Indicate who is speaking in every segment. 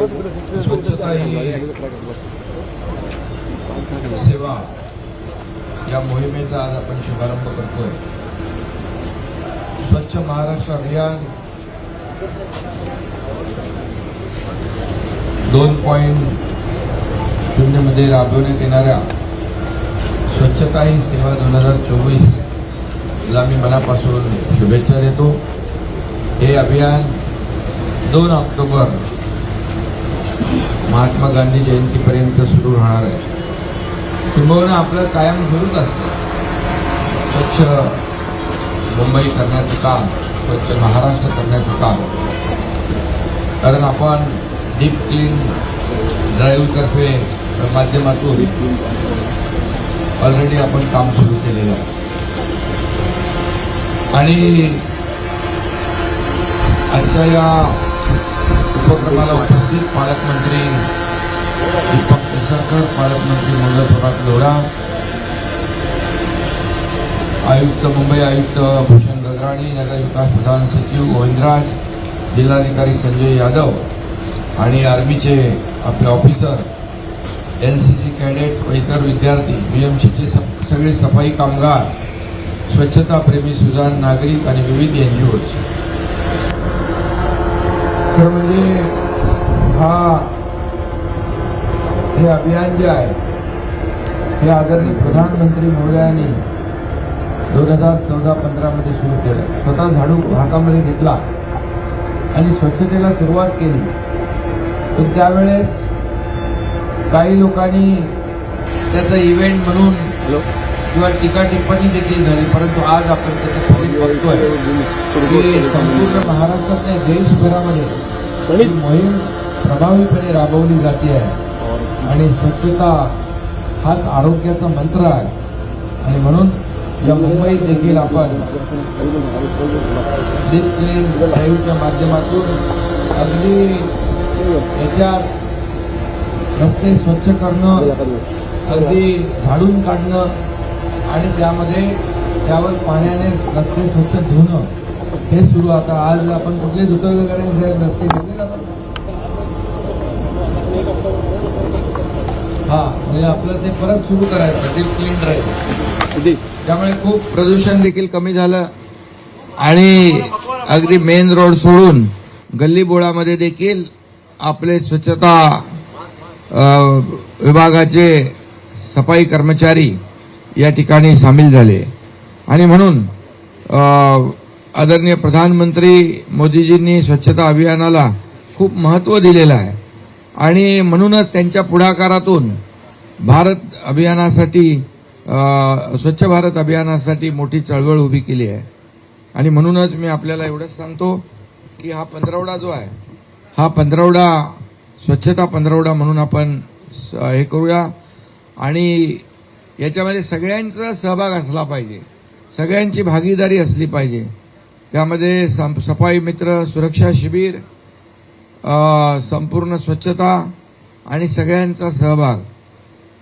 Speaker 1: स्वच्छता ही सेवा या मोहिमेचा आज आपण शुभारंभ करतोय. स्वच्छ महाराष्ट्र अभियान 2.0 मध्ये राबवण्यात येणाऱ्या स्वच्छता ही सेवा 2024 ला मी मनापासून शुभेच्छा देतो. हे अभियान 2 ऑक्टोबर महात्मा गांधी जयंतीपर्यंत सुरू राहणार आहे. किंबहुना आपलं कायम सुरूच असतं स्वच्छ मुंबई करण्याचं काम, स्वच्छ महाराष्ट्र करण्याचं काम. कारण आपण डीप क्लीन ड्राईव्हतर्फे माध्यमातून ऑलरेडी आपण काम सुरू केलेलं आहे. आणि आजच्या या उपक्रमाला उपस्थित पालकमंत्री दीपक केसरकर, पालकमंत्री मुरलीधर लोढा, आयुक्त मुंबई आयुक्त भूषण गगराणी, नगर विकास प्रधान सचिव गोविंदराज, जिल्हाधिकारी संजय यादव आणि आर्मीचे आपले ऑफिसर, एनसीसी कॅडेट व इतर विद्यार्थी, बीएमसीचे सगळे सफाई कामगार, स्वच्छता प्रेमी सुजाण नागरिक आणि विविध एनजीओज. तर म्हणजे हे अभियान जे आहे हे आदरणीय प्रधानमंत्री महोदयांनी 2014-15 मध्ये सुरू केलं. स्वतः झाडू हातामध्ये घेतला आणि स्वच्छतेला सुरुवात केली. पण त्यावेळेस काही लोकांनी त्याचा इव्हेंट म्हणून किंवा टीका टिप्पणी देखील झाली. परंतु आज आपण त्याचं फलित बघतोय की संपूर्ण महाराष्ट्रात नाही, देशभरामध्ये ही मोहीम प्रभावीपणे राबवली जाते आहे. आणि स्वच्छता हाच आरोग्याचा मंत्र आहे. आणि म्हणून या मुंबईत देखील आपण डीप क्लीन ड्राईव्हच्या माध्यमातून अगदी याच्यात रस्ते स्वच्छ करणं, अगदी झाडून काढणं आणि त्यावर पाण्याने रस्ते स्वच्छ धुणं हे सुरू. आता आज आपण कुठले धुतो वगैरे रस्ते घेतले आपण म्हणजे आपलं ते परत सुरू करायचं डीप क्लीन ड्राईव्ह. त्यामुळे खूप प्रदूषण देखील कमी झालं आणि अगदी मेन रोड सोडून गल्ली बोळामध्ये देखील आपले स्वच्छता विभागाचे सफाई कर्मचारी या ठिकाणी सामील झाले. आणि म्हणून आदरणीय प्रधानमंत्री मोदीजींनी स्वच्छता अभियानाला खूप महत्त्व दिलेलं आहे. आणि म्हणूनच त्यांच्या पुढाकारातून स्वच्छ भारत अभियानासाठी मोठी चळवळ उभी केली आहे. आणि म्हणूनच मी आपल्याला एवढंच सांगतो की हा पंधरवडा जो आहे हा पंधरवडा स्वच्छता पंधरवडा म्हणून आपण हे करूया. आणि याच्यामध्ये सगळ्यांचा सहभाग असला पाहिजे, सगळ्यांची भागीदारी असली पाहिजे. त्यामध्ये सफाई मित्र, सुरक्षा शिबिर, संपूर्ण स्वच्छता आणि सगळ्यांचा सहभाग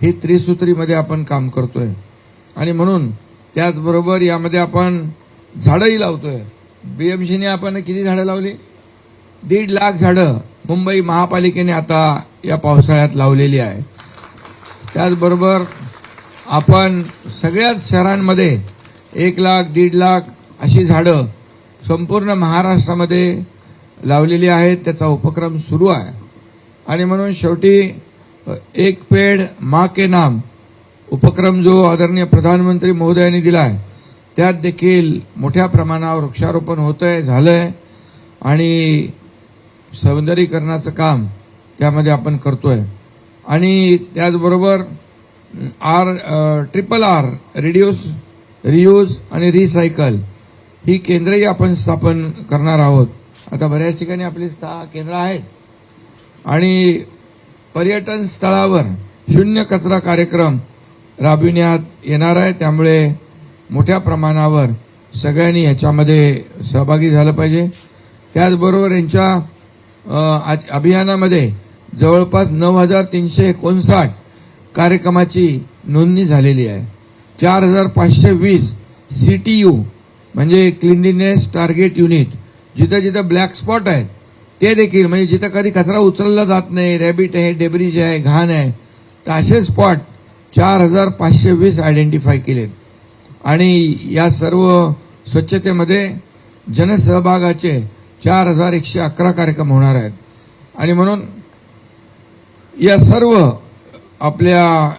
Speaker 1: ही त्रिसूत्रीमध्ये आपण काम करतोय. आणि म्हणून त्याचबरोबर यामध्ये आपण झाडंही लावतोय. बीएमसीने आपण किती झाडं लावली? 1.5 लाख झाडं मुंबई महापालिकेने आता या पावसाळ्यात लावलेली आहे. त्याचबरोबर आपण सगळ्याच शहरांमध्ये 1 लाख 1.5 लाख अशी झाडं संपूर्ण महाराष्ट्रामध्ये लावलेली आहेत. त्याचा उपक्रम सुरू आहे. आणि म्हणून शेवटी एक पेड़ माँ के नाम उपक्रम जो आदरणीय प्रधानमंत्री महोदयांनी दिला आहे त्यात देखील मोठ्या प्रमाणावर वृक्षारोपण होतंय, झालंय. आणि सौंदर्यीकरणाचं काम त्यामध्ये आपण करतोय. आणि त्याचबरोबर RRR रिड्यूस, रियूज आणि रिसायकल ही केंद्रही आपण स्थापन करणार आहोत. आता बऱ्याच ठिकाणी आपली केंद्र आहेत. आणि पर्यटन स्थळावर शून्य कचरा कार्यक्रम राबविण्यात येणार आहे. त्यामुळे मोठ्या प्रमाणावर सगळ्यांनी याच्यामध्ये सहभागी झालं पाहिजे. त्याचबरोबर यांच्या अभियानामध्ये जवळपास 9,359 कार्यक्रमाची नोंदणी झालेली आहे. 4,520 CTU म्हणजे क्लिनलीनेस टार्गेट युनिट, जिथं जिथं ब्लॅक स्पॉट आहेत ते देखील म्हणजे जिथं कधी कचरा उचलला जात नाही, रॅबिट आहे, डेब्रिज आहे, घाण आहे, तर असे स्पॉट 4520 आयडेंटिफाय केलेत. आणि या सर्व स्वच्छतेमध्ये जनसहभागाचे 4111 कार्यक्रम होणार आहेत. आणि म्हणून या सर्व आपल्या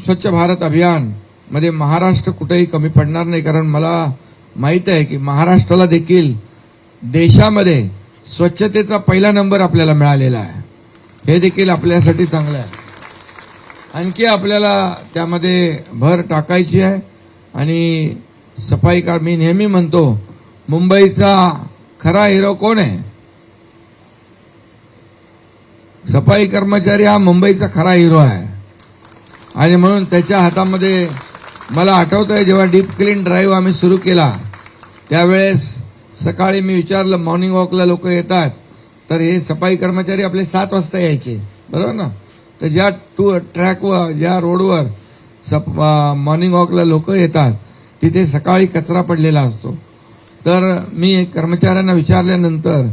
Speaker 1: स्वच्छ भारत अभियान मध्ये महाराष्ट्र कुठेही कमी पडणार नाही. कारण मला माहित आहे की महाराष्ट्राला देखील देशामध्ये स्वच्छतेचा पहिला नंबर आपल्याला मिळालेला आहे. हे देखील आपल्यासाठी चांगलं आहे. आणखी आपल्याला त्यामध्ये भर टाकायची आहे. आणि सफाई मी नेहमी म्हणतो, मुंबईचा खरा हिरो कोण आहे? सफाई कर्मचारी हा मुंबईचा खरा हिरो आहे. आणि म्हणून त्याच्या हातामध्ये मला आठवतंय जेव्हा डीप क्लीन ड्राईव्ह आम्ही सुरू केला त्यावेळेस सकाळी मी विचारलं, मॉर्निंग वॉकला लोक येतात, तर हे सफाई कर्मचारी आपले 7 वाजता यायचे, बरोबर ना? तर ज्या ट्रॅकवर, ज्या रोडवर मॉर्निंग वॉकला लोक येतात तिथे सकाळी कचरा पडलेला असतो. तर मी कर्मचाऱ्यांना विचारल्यानंतर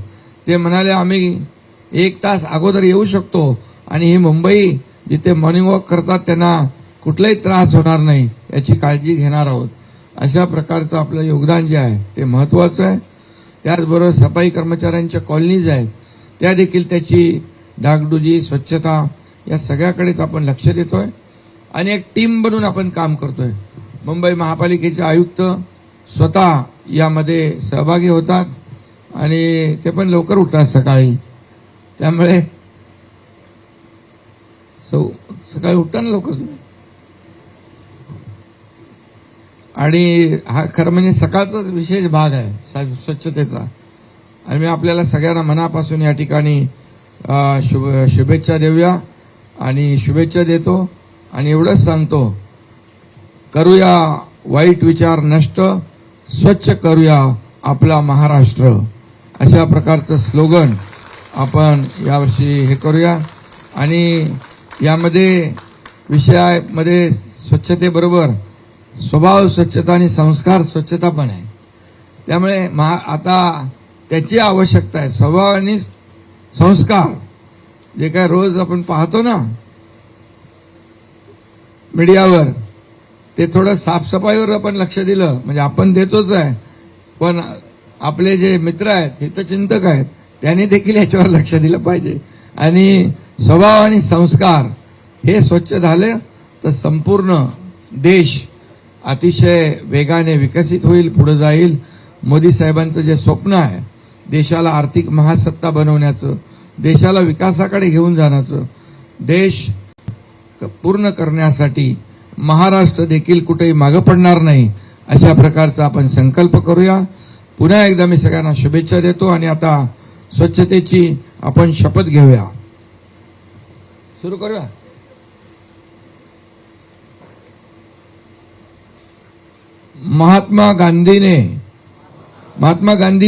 Speaker 1: ते म्हणाले, आम्ही 1 तास अगोदर येऊ शकतो आणि ही मुंबई जिथे मॉर्निंग वॉक करतात त्यांना कुठलाही त्रास होणार नाही याची काळजी घेणार आहोत. अशा प्रकारचं आपलं योगदान जे आहे ते महत्वाचं आहे. त्याचबरोबर सफाई कर्मचाऱ्यांच्या कॉलनीज आहेत त्या देखील त्याची डागडुजी, स्वच्छता या सगळ्याकडेच आपण लक्ष देतोय आणि एक टीम बनून आपण काम करतोय. मुंबई महापालिकेचे आयुक्त स्वतः यामध्ये सहभागी होतात आणि ते पण लवकर उठतात सकाळी. त्यामुळे सकाळी उठताना लवकर तुम्ही. आणि हा खरं म्हणजे सकाळचाच विशेष भाग आहे स्वच्छतेचा. आणि मी आपल्याला सगळ्यांना मनापासून या ठिकाणी शुभेच्छा देऊया आणि शुभेच्छा देतो आणि एवढंच सांगतो, करूया वाईट विचार नष्ट, स्वच्छ करूया आपला महाराष्ट्र, अशा प्रकारचं स्लोगन आपण यावर्षी हे करूया. आणि यामध्ये विषयामध्ये स्वच्छतेबरोबर स्वभाव स्वच्छता आणि संस्कार स्वच्छता पण आहे. त्यामुळे आता त्याची आवश्यकता आहे. स्वभाव आणि संस्कार जे काय रोज आपण पाहतो ना मीडियावर, ते थोडं साफसफाईवर आपण लक्ष दिलं म्हणजे आपण देतोच आहे, पण आपले जे मित्र आहेत, हितचिंतक आहेत, त्यांनी देखील याच्यावर लक्ष दिलं पाहिजे. आणि स्वभाव आणि संस्कार हे स्वच्छ झाले तर संपूर्ण देश अतिशय वेगाने विकसित होईल, पुढे जाईल. मोदी साहेबांचं जे स्वप्न आहे देशाला आर्थिक महासत्ता बनवण्याचं, देशाला विकासाकडे घेऊन जाण्याचं, देश पूर्ण करण्यासाठी महाराष्ट्र देखील कुठेही मागे पडणार नाही अशा प्रकारचा आपण संकल्प करूया. पुन्हा एकदा मी सगळ्यांना शुभेच्छा देतो आणि आता स्वच्छतेची आपण शपथ घेऊया. सुरू करूया. महात्मा गांधी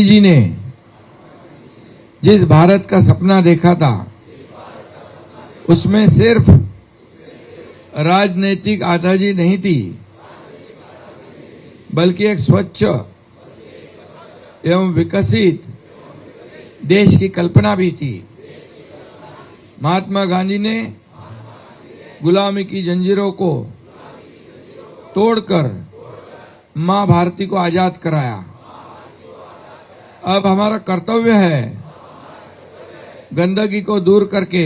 Speaker 1: जी ने जिस भारत का सपना देखा था उसमें सिर्फ राजनीतिक आजादी नहीं थी, बल्कि एक स्वच्छ एवं विकसित देश की कल्पना भी थी. महात्मा गांधी ने गुलामी की जंजीरों को तोड़कर मां भारती को आजाद कराया. अब हमारा कर्तव्य है गंदगी को दूर करके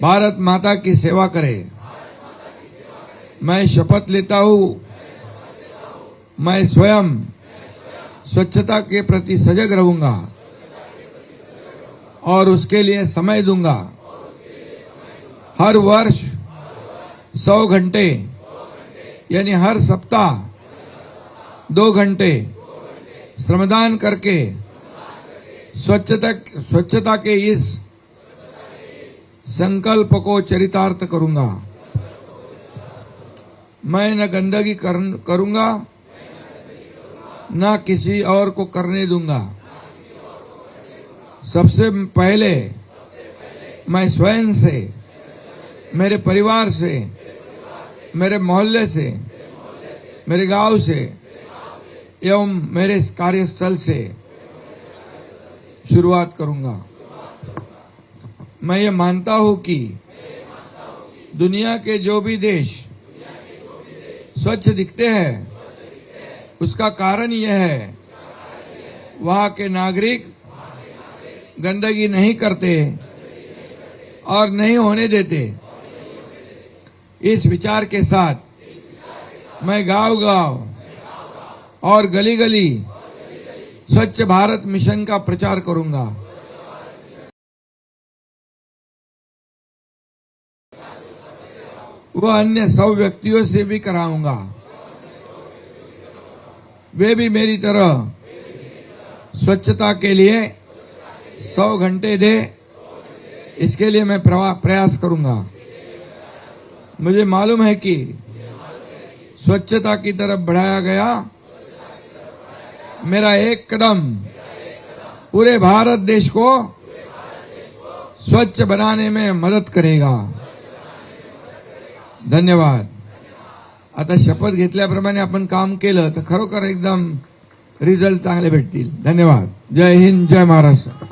Speaker 1: भारत माता की सेवा करें. मैं शपथ लेता हूं, मैं स्वयं स्वच्छता के प्रति सजग रहूंगा और उसके लिए समय दूंगा. हर वर्ष 100 घंटे यानी हर सप्ताह 2 घंटे श्रमदान करके स्वच्छता के इस संकल्प को चरितार्थ करूंगा. मैं न गंदगी करूंगा, न किसी और को करने दूंगा. सबसे पहले मैं स्वयं से, मेरे परिवार से, मेरे मोहल्ले से, मेरे गांव से एवं मेरे कार्यस्थल से शुरुआत करूंगा। मैं ये मानता हूं कि दुनिया के जो भी देश स्वच्छ दिखते हैं उसका कारण यह है वहां के नागरिक गंदगी नहीं करते और नहीं होने देते। इस विचार के साथ मैं गांव-गांव और गली-गली स्वच्छ भारत मिशन का प्रचार करूंगा। वह अन्य 100 व्यक्तियों से भी कराऊंगा। वे भी मेरी तरह स्वच्छता के लिए 100 घंटे दे, इसके लिए मैं प्रयास करूंगा। मुझे मालूम है कि स्वच्छता की तरफ बढ़ाया गया मेरा एक कदम पूरे भारत देश को स्वच्छ बनाने में मदत करेगा। धन्यवाद। आता शपथ घेतल्याप्रमाणे आपण काम केलं तर खरोखर एकदम रिझल्ट चांगले भेटतील। धन्यवाद। जय हिंद, जय महाराष्ट्र।